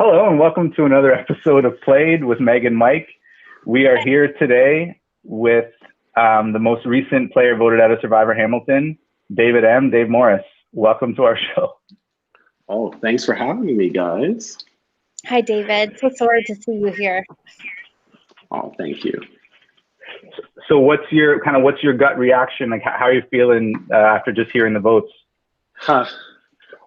Hello and welcome to another episode of Played with Meg and Mike. We are here today with the most recent player voted out of Survivor Hamilton, Dave Morris. Welcome to our show. Oh, thanks for having me, guys. Hi, David. So sorry to see you here. Oh, thank you. So what's your gut reaction? Like, how are you feeling after just hearing the votes?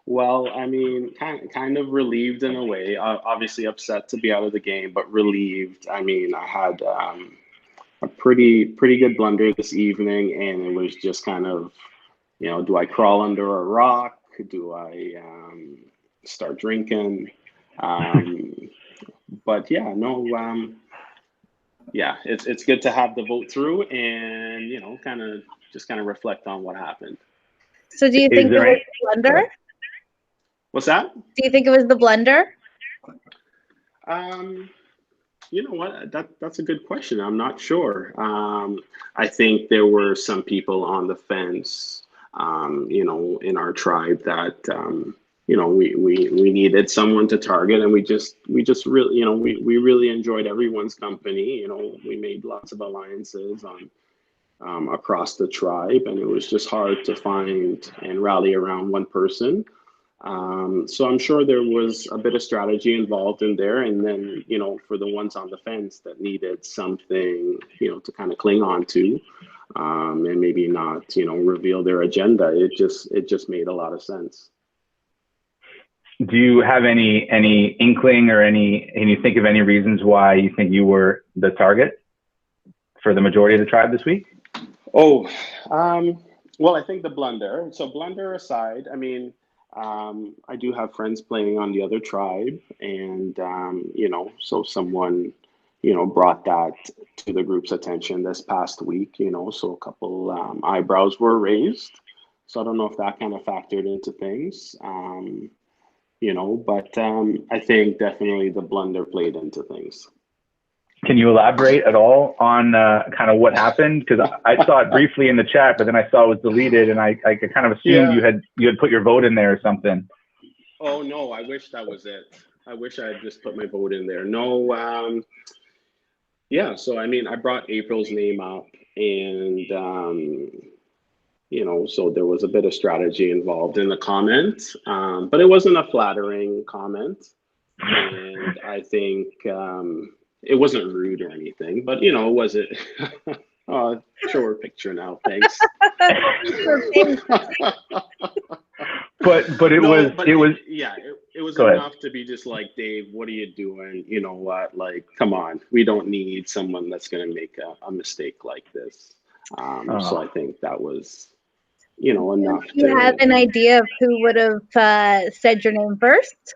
Well, I mean, kind of relieved in a way. Obviously upset to be out of the game, but relieved. I mean, I had a pretty good blunder this evening, and it was just kind of, do I crawl under a rock? Do I start drinking? But yeah, no. Yeah, it's good to have the vote through, and kind of reflect on what happened. So, do you think it was the blunder? What's that? Do you think it was the blunder? You know what? That's a good question. I'm not sure. I think there were some people on the fence, in our tribe that, we needed someone to target, and we just really, we really enjoyed everyone's company. We made lots of alliances across the tribe, and it was just hard to find and rally around one person. So I'm sure there was a bit of strategy involved in there. And then, for the ones on the fence that needed something, to kind of cling on to, and maybe not, reveal their agenda, it just made a lot of sense. Do you have any inkling or can you think of any reasons why you think you were the target for the majority of the tribe this week? Oh, well, I think the blunder. So blunder aside, I mean, I do have friends playing on the other tribe, and so someone brought that to the group's attention this past week. So a couple eyebrows were raised. So I don't know if that kind of factored into things. But I think definitely the blunder played into things. Can you elaborate at all on kind of what happened? Because I saw it briefly in the chat, but then I saw it was deleted, and I kind of assumed you had put your vote in there or something. Oh no, I wish that was it. I wish I had just put my vote in there. No, so I mean, I brought April's name up, and so there was a bit of strategy involved in the comment, but it wasn't a flattering comment, and I think. It wasn't rude or anything, but was it? Show her picture now, thanks. but it was enough to be just like, Dave, what are you doing? You know what? Like, come on, we don't need someone that's going to make a mistake like this. So I think that was, enough. Do you have an idea of who would have said your name first?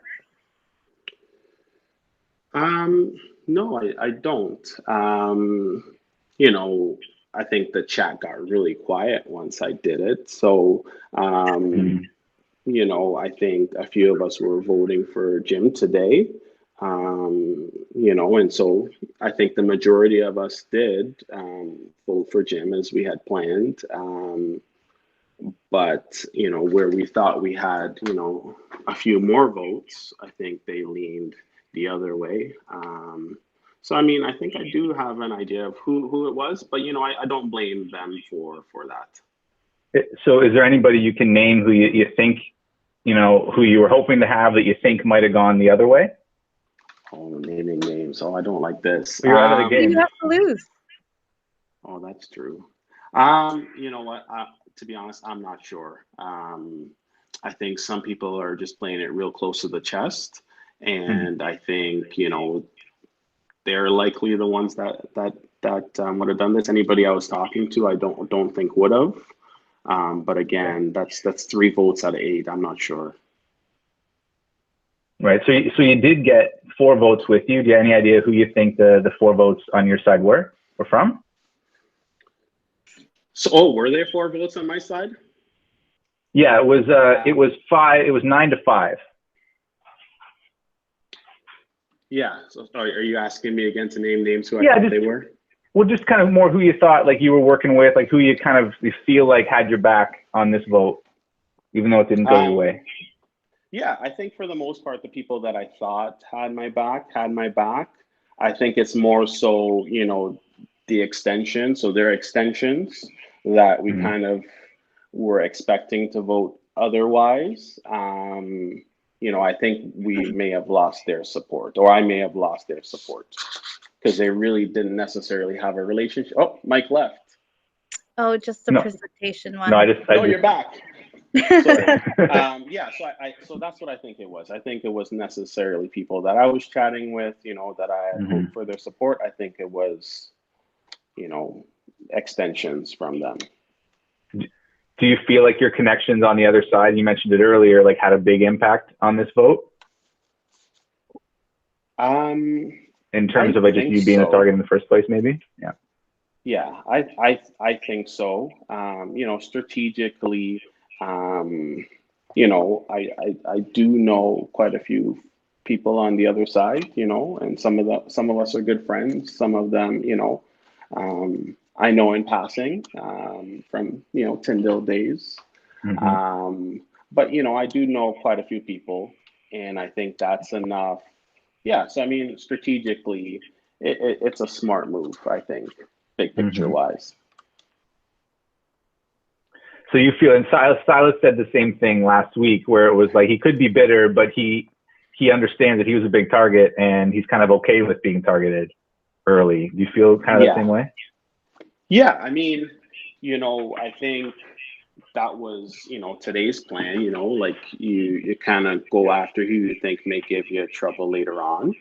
No, I don't. I think the chat got really quiet once I did it. So, I think a few of us were voting for Jim today. And so I think the majority of us did vote for Jim as we had planned. But, where we thought we had, a few more votes, I think they leaned the other way. So I mean, I think I do have an idea of who it was, but I don't blame them for that. So is there anybody you can name who you think, who you were hoping to have that you think might have gone the other way? Oh, naming names. Oh, I don't like this. You're out of the game. You have to lose. Oh, that's true. You know what? To be honest, I'm not sure. I think some people are just playing it real close to the chest. And I think, they're likely the ones that would have done this. Anybody I was talking to, I don't think would have. But again, that's 3 votes out of 8. I'm not sure. Right. So you did get 4 votes with you. Do you have any idea who you think the 4 votes on your side were from? So, were there 4 votes on my side? Yeah, it was 5. It was 9-5. Yeah. So are you asking me again to name names who I thought they were? Well, just kind of more who you thought like you were working with, like who you feel like had your back on this vote, even though it didn't go your way. Yeah, I think for the most part, the people that I thought had my back had my back. I think it's more so, the extension. So there are extensions that we Mhm. kind of were expecting to vote otherwise. I think we may have lost their support, or I may have lost their support because they really didn't necessarily have a relationship. Oh, Mike left. Oh, just the No, presentation no, I one. just, No, you're back. Sorry. Yeah, so that's what I think it was. I think it was necessarily people that I was chatting with, that I had hoped Mhm. for their support. I think it was, extensions from them. Do you feel like your connections on the other side, you mentioned it earlier, like had a big impact on this vote Um, in terms I of like just think you being a so. target in the first place, maybe? Yeah. Yeah, I think so. Strategically, I do know quite a few people on the other side, and some of us are good friends. Some of them, I know in passing, from Tyndale days. Hmm. But I do know quite a few people, and I think that's enough. Yeah, so I mean, strategically, it's a smart move, I think, big picture Hmm. wise. So you feel, and Silas said the same thing last week, where it was like he could be bitter, but he understands that he was a big target, and he's kind of okay with being targeted early. Do you feel kind of the Yeah, same way? yeah. I mean, I think that was, today's plan. Like you kind of go after who you think may give you trouble later on.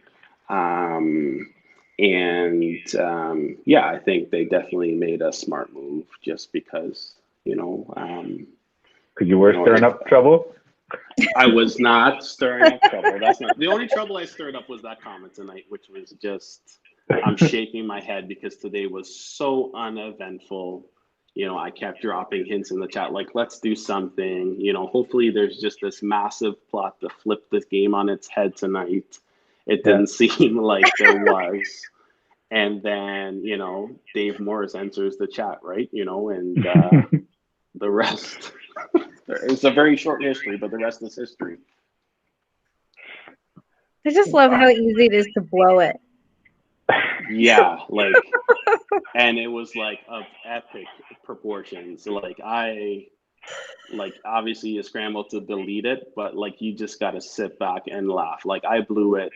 Um, yeah, I think they definitely made a smart move just because, Because you were stirring if up trouble. I was not stirring up trouble. That's not the only trouble I stirred up was that comment tonight, which was just I'm shaking my head because today was so uneventful. I kept dropping hints in the chat like, let's do something. Hopefully there's just this massive plot to flip this game on its head tonight. It Yeah. didn't seem like there was. And then, Dave Morris enters the chat, right? And the rest. It's a very short history, but the rest is history. I just love how easy it is to blow it. Yeah, and it was like of epic proportions. Obviously you scramble to delete it, but you just got to sit back and laugh. I blew it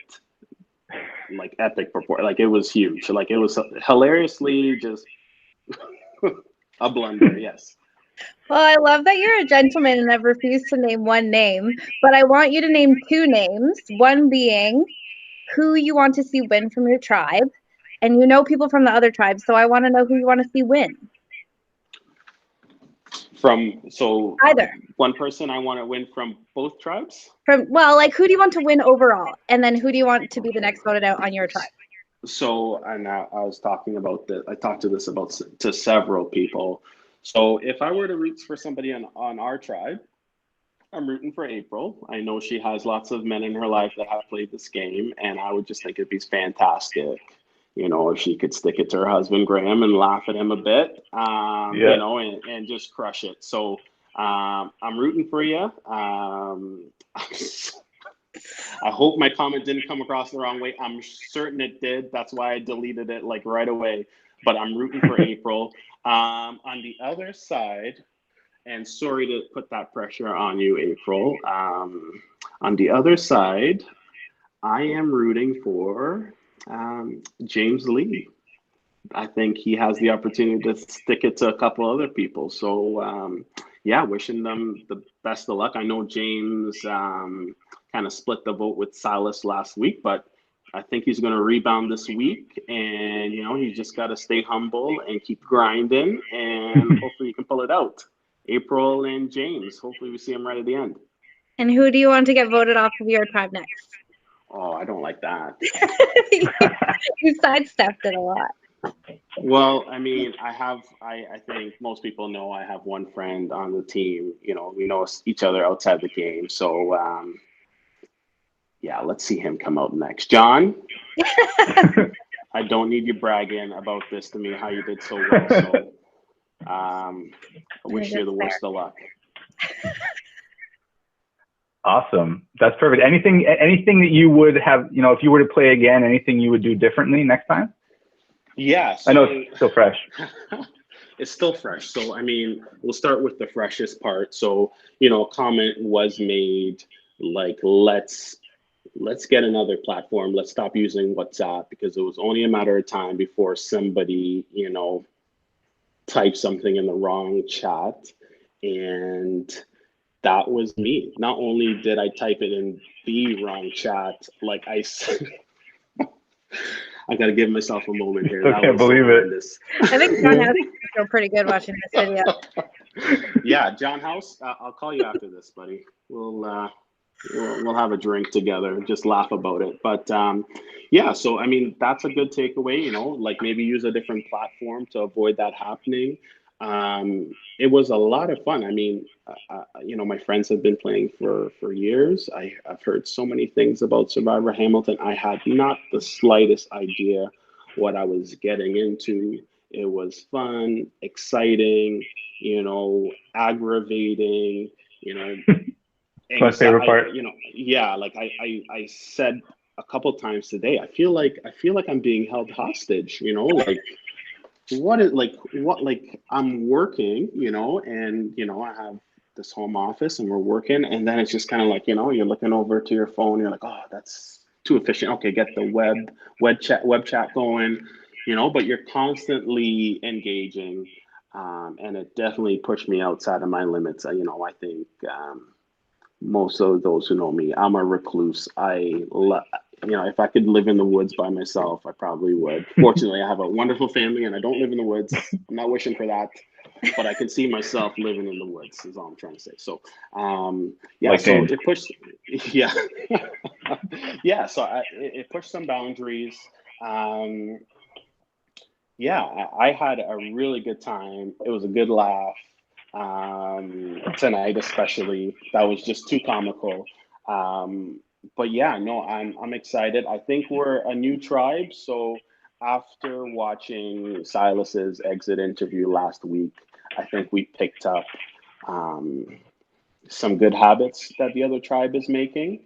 epic proportion. It was huge. It was hilariously just a blunder. Yes. Well, I love that you're a gentleman and have refused to name one name, but I want you to name two names, one being who you want to see win from your tribe, and people from the other tribes, so I want to know who you want to see win. Either. One person I want to win from both tribes? Who do you want to win overall? And then who do you want to be the next voted out on your tribe? So, and I was talking about this, I talked to this about to several people. So if I were to root for somebody on our tribe, I'm rooting for April. I know she has lots of men in her life that have played this game, and I would just think it'd be fantastic, if she could stick it to her husband Graham and laugh at him a bit, Yeah. and just crush it. So I'm rooting for you. I hope my comment didn't come across the wrong way. I'm certain it did. That's why I deleted it right away. But I'm rooting for April. On the other side, and sorry to put that pressure on you, April. On the other side, I am rooting for James Lee. I think he has the opportunity to stick it to a couple other people. So, yeah, wishing them the best of luck. I know James kind of split the vote with Silas last week, but I think he's going to rebound this week. And, he's just got to stay humble and keep grinding, and hopefully he can pull it out. April and James, hopefully we see him right at the end. And who do you want to get voted off of your tribe next? Oh, I don't like that. You sidestepped it a lot. Well, I mean, I think most people know I have one friend on the team. We know each other outside the game. So, yeah, let's see him come out next. John, I don't need you bragging about this to me, how you did so well. So, I wish you the worst of luck. Awesome. That's perfect. Anything that you would have, if you were to play again, anything you would do differently next time? Yeah. I know it's still fresh. It's still fresh. So, I mean, we'll start with the freshest part. So, a comment was made like, let's get another platform. Let's stop using WhatsApp, because it was only a matter of time before somebody, typed something in the wrong chat. And that was me. Not only did I type it in the wrong chat, like I said, I got to give myself a moment here. I can't believe it. I think John has to feel pretty good watching this video. Yeah, John House, I'll call you after this, buddy. We'll have a drink together, just laugh about it. But yeah, so I mean, that's a good takeaway. Like maybe use a different platform to avoid that happening. It was a lot of fun. I mean, my friends have been playing for years. I've heard so many things about Survivor Hamilton. I had not the slightest idea what I was getting into. It was fun, exciting, aggravating, My favorite part. Yeah, like I said a couple times today, I feel like I'm being held hostage, like what I'm working, and I have this home office and we're working, and then it's just kind of like, you're looking over to your phone, you're like, oh, that's too efficient. Okay, get the web chat going, but you're constantly engaging, and it definitely pushed me outside of my limits. I think most of those who know me, I'm a recluse. If I could live in the woods by myself, I probably would. Fortunately, I have a wonderful family and I don't live in the woods. I'm not wishing for that, but I can see myself living in the woods, is all I'm trying to say. So, yeah, like so James. it pushed, yeah. Yeah, so it pushed some boundaries. Yeah, I had a really good time. It was a good laugh. Tonight especially, that was just too comical. But yeah, no, I'm excited. I think we're a new tribe. So after watching Silas's exit interview last week, I think we picked up some good habits that the other tribe is making.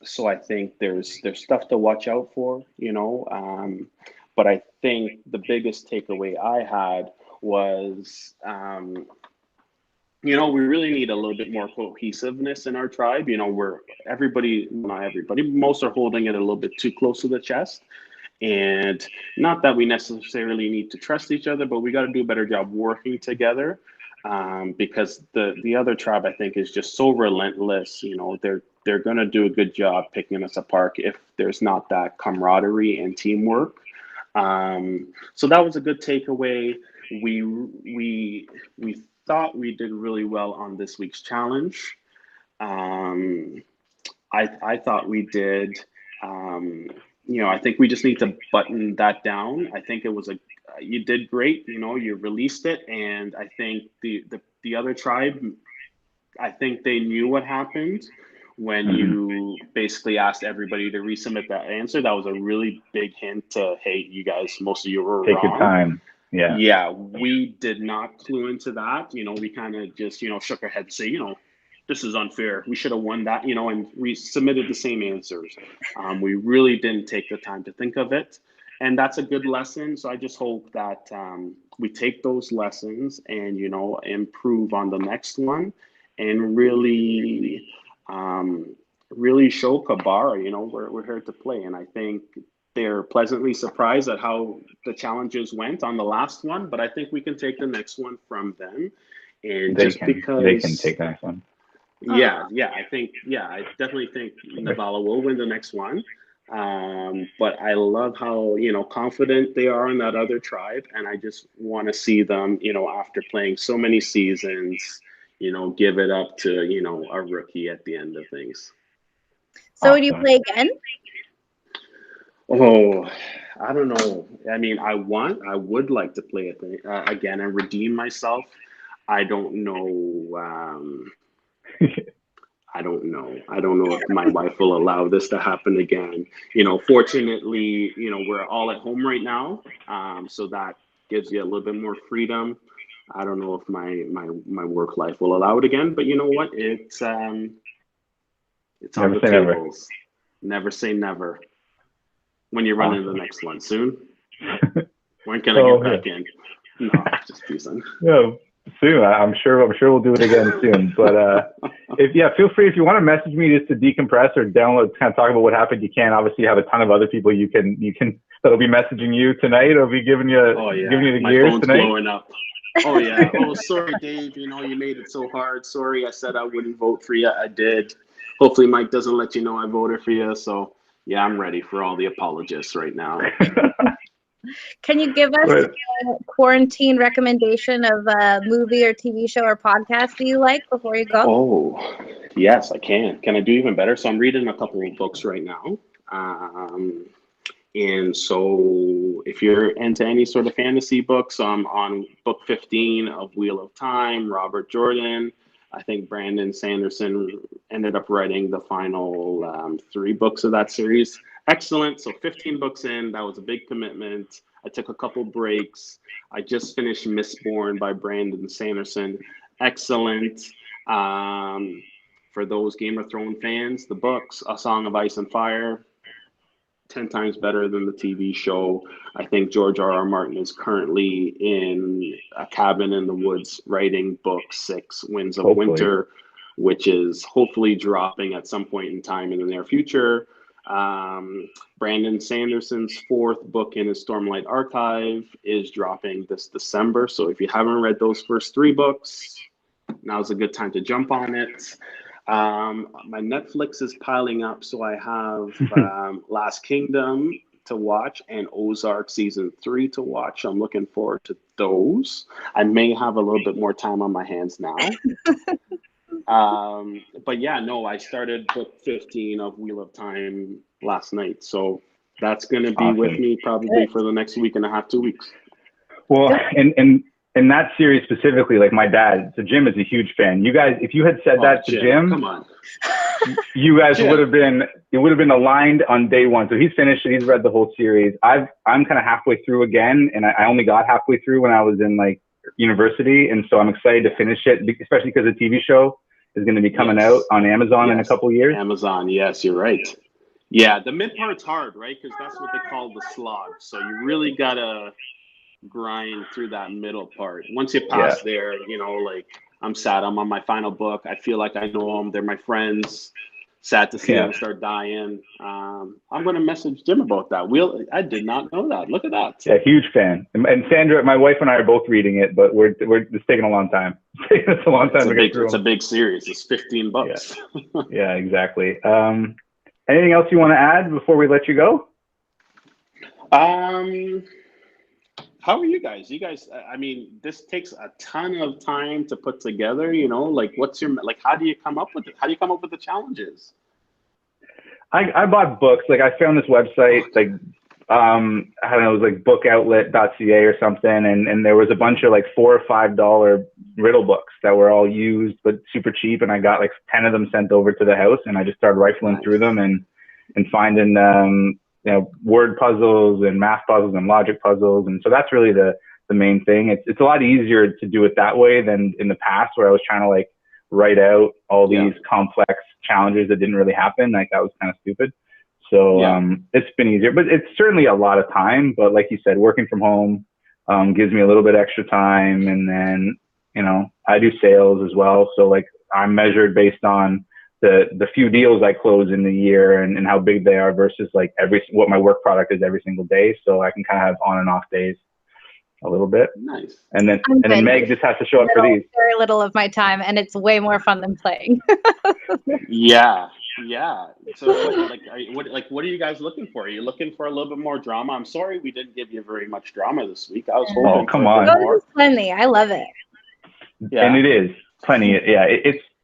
So I think there's stuff to watch out for, but I think the biggest takeaway I had was, we really need a little bit more cohesiveness in our tribe. We're not everybody, most are holding it a little bit too close to the chest. And not that we necessarily need to trust each other, but we got to do a better job working together. Because the other tribe, I think, is just so relentless. They're going to do a good job picking us apart if there's not that camaraderie and teamwork. So that was a good takeaway. We thought we did really well on this week's challenge. I thought we did. I think we just need to button that down. I think it was you did great. You released it, and I think the other tribe, I think they knew what happened when you basically asked everybody to resubmit that answer. That was a really big hint to, hey, you guys, most of you were Take wrong. your time. Yeah. Yeah, we did not clue into that. We kind of just, shook our head and say, this is unfair. We should have won that, and we submitted the same answers. We really didn't take the time to think of it. And that's a good lesson. So I just hope that we take those lessons and, improve on the next one and really show Kabara, we're here to play. And I think they're pleasantly surprised at how the challenges went on the last one, but I think we can take the next one from them. And they can take the next one. Yeah, I definitely think Nevala will win the next one. But I love how, confident they are in that other tribe. And I just want to see them, after playing so many seasons, give it up to, a rookie at the end of things. So would you play again? Oh, I don't know. I mean, I would like to play it again and redeem myself. I don't know. I don't know if my wife will allow this to happen again. Fortunately, we're all at home right now. So that gives you a little bit more freedom. I don't know if my work life will allow it again, but you know what? It's on the tables. Never say never. When you run into the next one soon. When can I get back in? No, just teasing. No, soon. I'm sure we'll do it again soon. But feel free if you want to message me just to decompress or download, kind of talk about what happened. You can. Obviously, you have a ton of other people you can that'll be messaging you tonight. Or be giving you the my gears phone's tonight. Blowing up. Oh yeah. Oh, sorry, Dave. You made it so hard. Sorry, I said I wouldn't vote for you. I did. Hopefully, Mike doesn't let you know I voted for you. So yeah, I'm ready for all the apologists right now. Can you give us a quarantine recommendation of a movie or TV show or podcast do you like before you go? Oh, yes, I can. Can I do even better? So I'm reading a couple of books right now. And so if you're into any sort of fantasy books, I'm on book 15 of Wheel of Time, Robert Jordan. I think Brandon Sanderson ended up writing the final 3 books of that series. Excellent. So 15 books in, that was a big commitment. I took a couple breaks. I just finished Mistborn by Brandon Sanderson. Excellent. For those Game of Thrones fans, the books, A Song of Ice and Fire, 10 times better than the TV show. I think George R.R. Martin is currently in a cabin in the woods writing book 6, Winds of Winter, which is hopefully dropping at some point in time in the near future. Brandon Sanderson's 4th book in his Stormlight Archive is dropping this December. So if you haven't read those first 3 books, now's a good time to jump on it. My Netflix is piling up, so I have Last Kingdom to watch and Ozark season 3 to watch. I'm looking forward to those. I may have a little bit more time on my hands now. But yeah, no, I started book 15 of Wheel of Time last night, so that's going to be with me probably for the next week and a half, 2 weeks. Well, and in that series specifically, like my dad, so Jim is a huge fan. You guys, if you had said that to Jim, come on, you guys would have been aligned on day one. So he's finished it. He's read the whole series. I'm kind of halfway through again, and I only got halfway through when I was in like university, and so I'm excited to finish it, especially because the TV show is going to be coming out on Amazon in a couple of years. Amazon, yes, you're right. Yeah, the mid part's hard, right? Because that's what they call the slog. So you really gotta grind through that middle part. Once you pass there, like I'm sad. I'm on my final book. I feel like I know them. They're my friends. Sad to see them start dying. I'm going to message Jim about that. I did not know that. Look at that. Yeah, huge fan. And Sandra, my wife and I are both reading it, but it's taking a long time. It's a long time to get through. It's a big series. It's 15 bucks. Yeah, exactly. Anything else you want to add before we let you go? How are you guys? I mean, this takes a ton of time to put together, like how do you come up with it? How do you come up with the challenges? I bought books. Like I found this website, like, I don't know, it was like bookoutlet.ca or something. And there was a bunch of like $4 or $5 riddle books that were all used, but super cheap. And I got like 10 of them sent over to the house, and I just started rifling through them and finding, word puzzles and math puzzles and logic puzzles. And so that's really the main thing. It's a lot easier to do it that way than in the past, where I was trying to like write out all these complex challenges that didn't really happen. Like that was kind of stupid. So it's been easier, but it's certainly a lot of time. But like you said, working from home gives me a little bit extra time. And then, I do sales as well. So like I'm measured based on the few deals I close in the year and how big they are versus like what my work product is every single day. So I can kind of have on and off days a little bit. Nice. And then Meg just has to show up for these. Very little of my time, and it's way more fun than playing. Yeah. So what are you guys looking for? Are you looking for a little bit more drama? I'm sorry we didn't give you very much drama this week. I was hoping. Oh, come on. There's plenty. I love it. Yeah. And it is plenty. Yeah.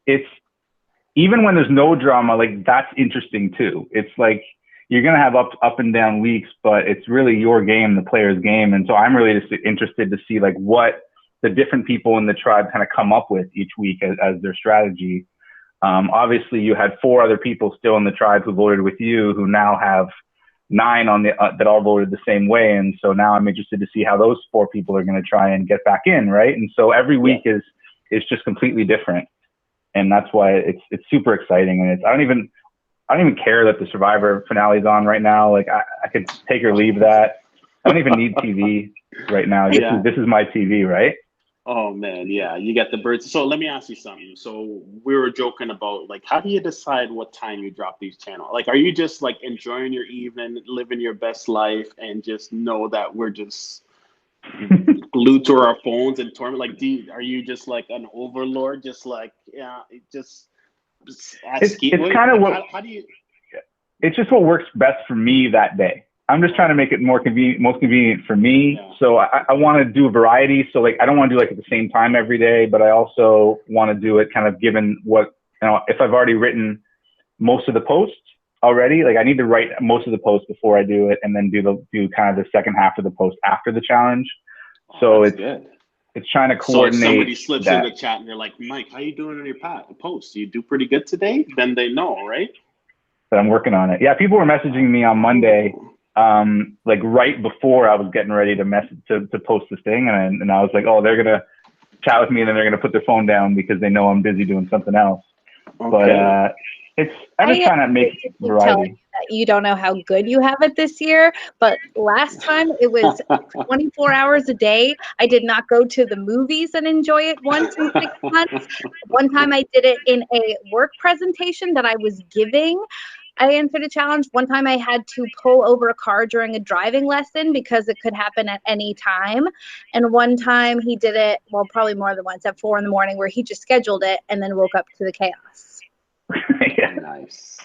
It's even when there's no drama, like that's interesting too. It's like you're going to have up and down weeks, but it's really your game, the player's game. And so I'm really just interested to see like what the different people in the tribe kind of come up with each week as their strategy. Obviously you had 4 other people still in the tribe who voted with you, who now have, 9 on the that all voted the same way, and so now I'm interested to see how those 4 people are going to try and get back in, right? And so every week is just completely different, and that's why it's super exciting. And I don't even care that the Survivor finale is on right now. Like I could take or leave that. I don't even need TV right now. This is my TV, right? Oh man, yeah, you get the birds. So let me ask you something. So we were joking about like, how do you decide what time you drop these channels? Like, are you just like enjoying your evening, living your best life, and just know that we're just glued to our phones and torment? Like, are you just like an overlord? Just like, it's kind of what. How do you? It's just what works best for me that day. I'm just trying to make it most convenient for me. Yeah. So I want to do a variety. So like, I don't want to do like at the same time every day, but I also want to do it kind of given what, if I've already written most of the posts already, like I need to write most of the posts before I do it, and then do kind of the second half of the post after the challenge. So it's good. It's trying to coordinate. So if somebody slips in the chat and they're like, Mike, how you doing on your post? You do pretty good today? Then they know, right? But I'm working on it. Yeah, people were messaging me on Monday, like right before I was getting ready to post this thing, and I was like, oh, they're gonna chat with me, and then they're gonna put their phone down because they know I'm busy doing something else. Okay. But I'm just trying to make variety. That you don't know how good you have it this year, but last time it was 24 hours a day. I did not go to the movies and enjoy it once in 6 months. One time I did it in a work presentation that I was giving. I answered a challenge. One time I had to pull over a car during a driving lesson because it could happen at any time. And one time he did it, well, probably more than once, at 4 a.m, where he just scheduled it and then woke up to the chaos. Yeah. Nice.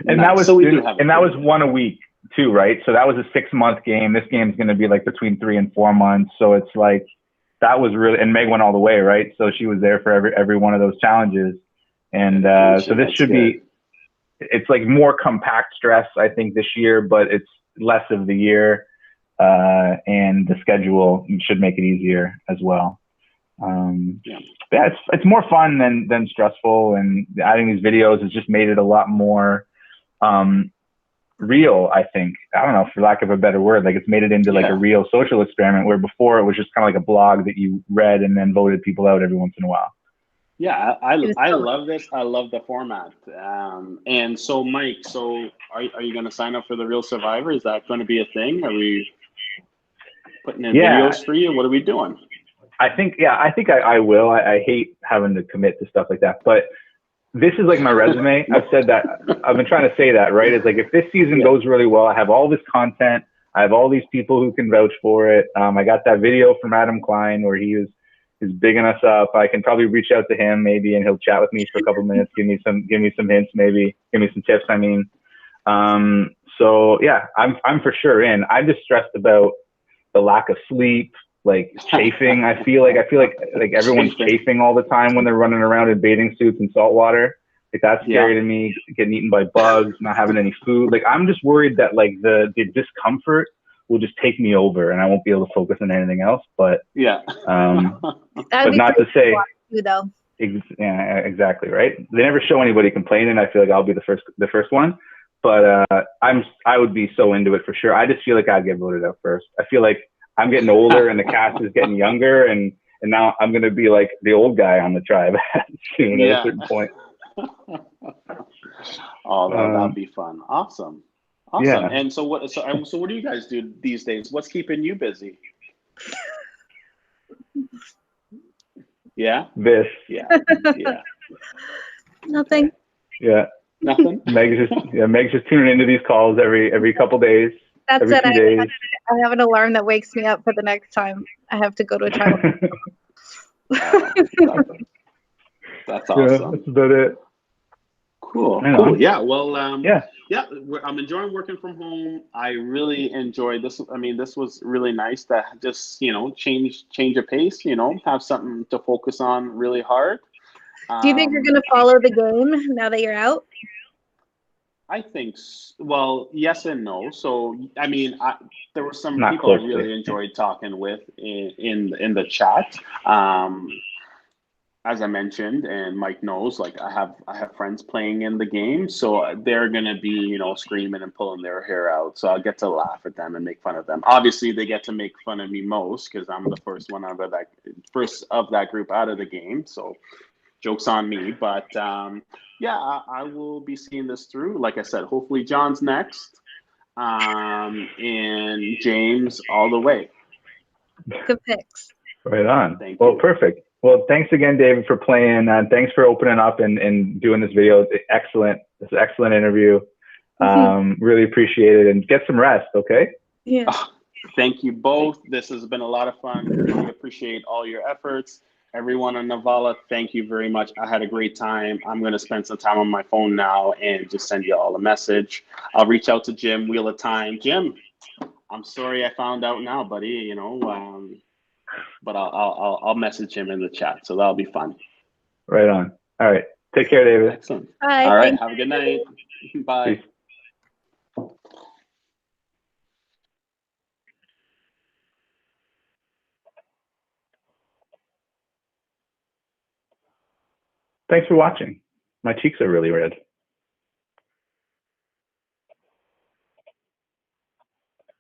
And that was one a week too, right? So that was a 6-month game. This game is going to be like between 3 and 4 months. So it's like, that was really, and Meg went all the way, right? So she was there for every one of those challenges. And so this should be, it's like more compact stress, I think, this year, but it's less of the year, and the schedule should make it easier as well. It's more fun than stressful, and adding these videos has just made it a lot more real, I think. I don't know, for lack of a better word, like it's made it into like a real social experiment, where before it was just kind of like a blog that you read and then voted people out every once in a while. Yeah, I love this. I love the format. And so, Mike, are you going to sign up for the Real Survivor? Is that going to be a thing? Are we putting in videos for you? What are we doing? I think I will. I hate having to commit to stuff like that, but this is like my resume. I've said that. I've been trying to say that, right? It's like, if this season goes really well, I have all this content. I have all these people who can vouch for it. I got that video from Adam Klein where he is bigging us up. I can probably reach out to him maybe, and he'll chat with me for a couple minutes, give me some hints, maybe give me some tips. I mean, so yeah, I'm for sure in. I'm just stressed about the lack of sleep, like chafing. I feel like everyone's chafing all the time when they're running around in bathing suits and salt water. Like that's scary to me. Getting eaten by bugs, not having any food. Like I'm just worried that like the discomfort will just take me over and I won't be able to focus on anything else. But but not to say, though. Yeah, exactly, right. They never show anybody complaining. I feel like I'll be the first one, but I would be so into it for sure. I just feel like I'd get voted out first. I feel like I'm getting older and the cast is getting younger, and now I'm gonna be like the old guy on the tribe soon at a certain point. Oh, that'd be fun. Awesome. Yeah. And so what do you guys do these days? What's keeping you busy? Yeah. This. Yeah. Nothing. Yeah. Nothing. Meg's just tuning into these calls every couple days. That's it. I have an alarm that wakes me up for the next time I have to go to a trial. That's awesome. Yeah, that's about it. Cool. Yeah. Well. I'm enjoying working from home. I really enjoyed this. I mean, this was really nice to just change a pace. Have something to focus on really hard. Do you think you're going to follow the game now that you're out? I think, well, yes and no. So, I mean, there were some people I really enjoyed talking with in the chat. as I mentioned, and Mike knows, like I have friends playing in the game, so they're gonna be, you know, screaming and pulling their hair out. So I'll get to laugh at them and make fun of them. Obviously, they get to make fun of me most because I'm the first of that group out of the game. So joke's on me. But yeah, I will be seeing this through. Like I said, hopefully John's next, and James all the way. Good picks. Right on. Thank Well, you. perfect. Well, thanks again, David, for playing. Thanks for opening up and doing this video. It's excellent. It's an excellent interview. Really appreciate it, and get some rest, okay? Yeah. Thank you both. This has been a lot of fun. Really appreciate all your efforts. Everyone on Nevala, thank you very much. I had a great time. I'm going to spend some time on my phone now and just send you all a message. I'll reach out to Jim, Wheel of Time. Jim, I'm sorry I found out now, buddy, you know, but I'll message him in the chat, so that'll be fun. Right on. All right. Take care, David. Excellent. Bye. All right. Have a good night. Bye. Peace. Thanks for watching. My cheeks are really red.